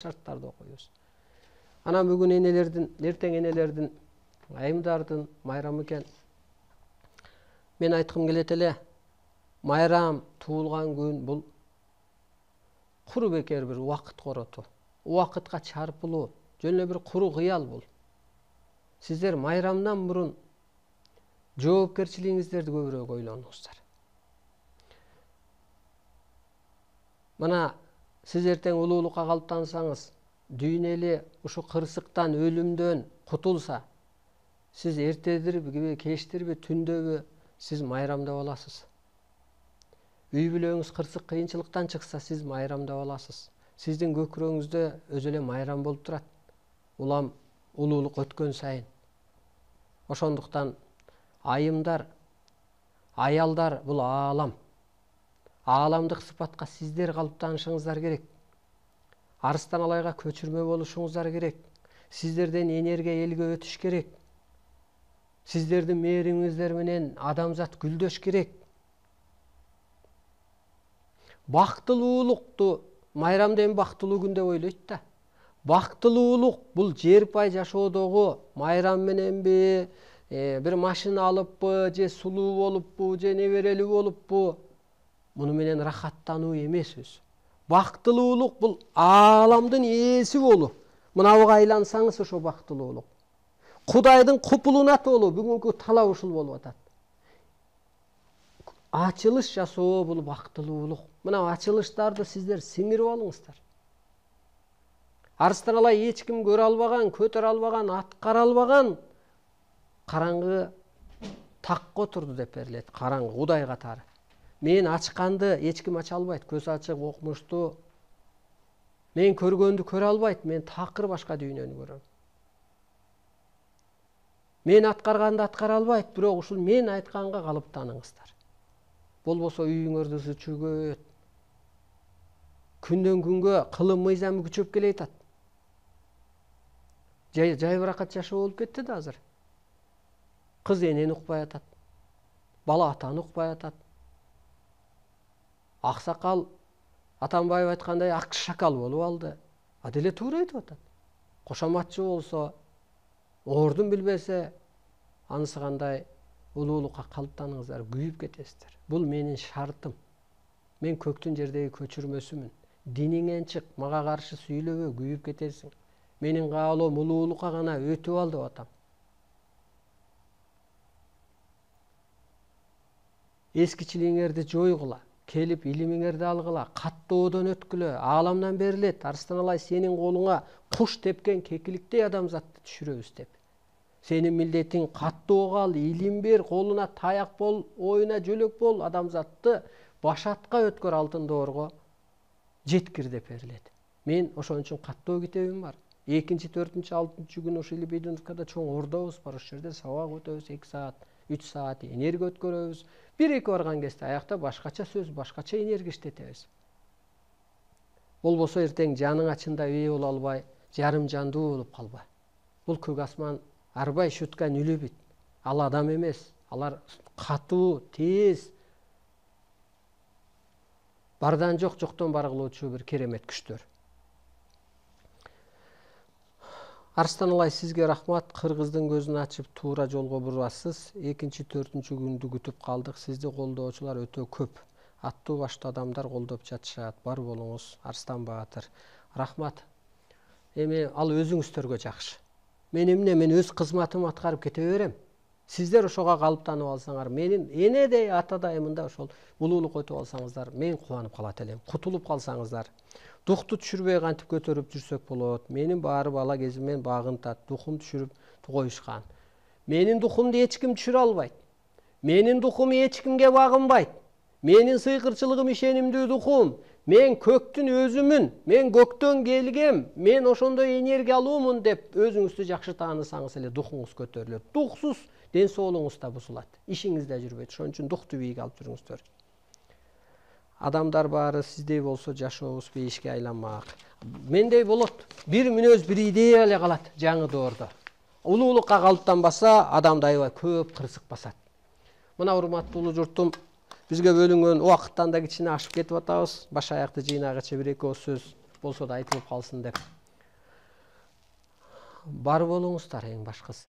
шарттарды окуйбуз. Анан бүгүн энелердин, эртең энелердин, айымдардын майрамы экен. Мен айткым келет эле, майрам туулган күн бул куру бекер бир убакыт короту. Убакытка чарпылуу, жөн эле бир куру кыял бул. Сиздер майрамдан мурун жоопкерчилигиңиздерди көбүрөөк ойлонуңуздар. Мына сиз эртең улуулукка калыптансаңыз, дүйнөлү ушу кырсыктан, өлүмдөн кутулса, сиз эртедирби, кечтирби, түндөбү сиз майрамдап аласыз. Үй бүлөңүз кырсык кыйынчылыктан чыкса, сиз майрамдап аласыз. Сиздин көкүрөгүңүздө өзү эле майрам болуп турат. Улам улуулук өткөн сайын. Ошондуктан айымдар, аялдар бул аалам. Ааламдык сыпатка сиздер калыптанышыңыздар керек. Арыстан Алайга көчүрмө болушуңуздар керек. Сиздерден энергия элге өтүш керек. Сиздердин мээримиңиздер менен адамзат гүлдөш керек. Бактылуулукту майрамды эми бактылуу күн деп ойлойт да. Бактылуулук бул жерпай жашоодогу майрам мененби, бир машина алыппы, же сулуу болуппу, же неберелүү болуппу, муну менен рахаттануу эмес өзү. Бактылуулук бул ааламдын ээси болуу. Мынабыга айлансаңыз ошо бактылуулук. Кудайдын купулунат болуу, бүгүнкү талап ушул болуп атат. Ачылыш жасоо бул бактылуулук. Мына ачылыштарды сиздер сиңирип алыңыздар. Арыстан Алай эч ким көрө албаган, көтөрө албаган, аткара албаган караңгы такка отурду деп берилет. Караңгы Кудай катары. Мен ачканды эч ким ача албайт. Көз ачык, окмуштуу. Мен көргөндү көрө албайт. Мен такыр башка дүйнөнү көрөм. Мен аткарганды аткара албайт, бирок ушул мен айтканга калыптаныңыздар. Болбосо үйүңөрдү чүргөйөт. Күндөн күнгө кылым мыйзамы күчөп келе жатат. Жайбыракат жашоо болуп кетти да азыр. Кыз энени укпай атат. Бала атаны укпай атат. Аксакал Атамбаев айткандай ак шакал болуп алды. Аделе туура айтып атат. Кошоматчы болсо, ордун билбесе, анысы кандай улуулукка калыптаныңыздар, күйүп кетесиздер. Бул менин шартым. Мен көктүн жердеги көчүрмөсүмүн. Диниңен чык, мага каршы сүйлөбө, күйүп кетесиң. Менин каалоом улуулукка гана өтүп ал деп атам. Эскичилигиңерди жойгула, келип илимиңерди алгыла, каттоодон өткүлө, ааламдан берилет. Арыстан Алай сенин колуңа куш тепкен кекиликтей адамзатты түшүрөбүз деп. Сенин милдетиң каттоого ал, илим бер, колуна таяк бол, оюна жөлөк бол, адамзатты башатка өткөр алтын доорго жеткир деп берилет. Мен ошон үчүн каттоо китебим бар. 2-4, 6 күн ошо Илибейдиновкада чоң ордобуз бар. Ошол жерде сабак өтөбүз, 2 саат, 3 саат энергия өткөрөбүз. 1-2 барган кезде аякта башкача сөз, башкача энергия иштетебиз. Болбосо эртең жаның ачында ээ боло албай, жарым жандуу болуп калба. Бул көк асман арбай шуткан үлүбүт. Ал адам эмес. Алар катуу, тез, бардан жок, жоктон бар кылуучу бир керемет күчтөр. Арыстан Алай сизге рахмат. Кыргыздын көзүн ачып туура жолго бурасыз. 2-4 күндү күтүп калдык. Сизди колдоочулар өтө көп. Аттуу баштуу адамдар колдоп жатышат. Бар болуңуз, Арстан Баатыр. Рахмат. Эми ал өзүңүздөргө жакшы. Мен өз кызматымды аткарып кете берем. Сиздер ошого калыптанып алсаңар, менин энедей, атадай мында ошол улуулук өтүп алсаңыздар, мен кубанып калат элем. Кутулуп калсаңыздар, духту түшүрбөй кантип көтөрүп жүрсөк болот. Менин баары бала кезимден багынтат, духун түшүрүп коюшкан. Менин духумду эч ким түшүрө албайт. Менин духум эч кимге багынбайт. Менин сыйкырчылыгым ишенимдүү духум. Мен көктүн өзүмүн, мен көктөн келгем, мен ошондой энергия алуумун деп өзүңүздү жакшы таанысаңыз эле духуңуз көтөрүлөт. Духсуз ден соолугуңуз да бузулат. Ишиңиз да жүрбөйт. Ошон үчүн духту бийик алып жүрүңүздөр. Адамдар баары сиздей болсо жашообуз бейишке айланмак. Мендей болот. Бир мүнөз, бир идея эле калат жаңы доордо. Улуулукка калыптанбаса, адамды аябай көп кырсык басат. Мына урматтуу улуу журтум, бизге бөлүнгөн убакыттан да кичине ашып кетип атабыз. Баш аякты жыйнагыча 1-2 сөз болсо да айтылып калсын деп бар болуңуздар, эң башкысы.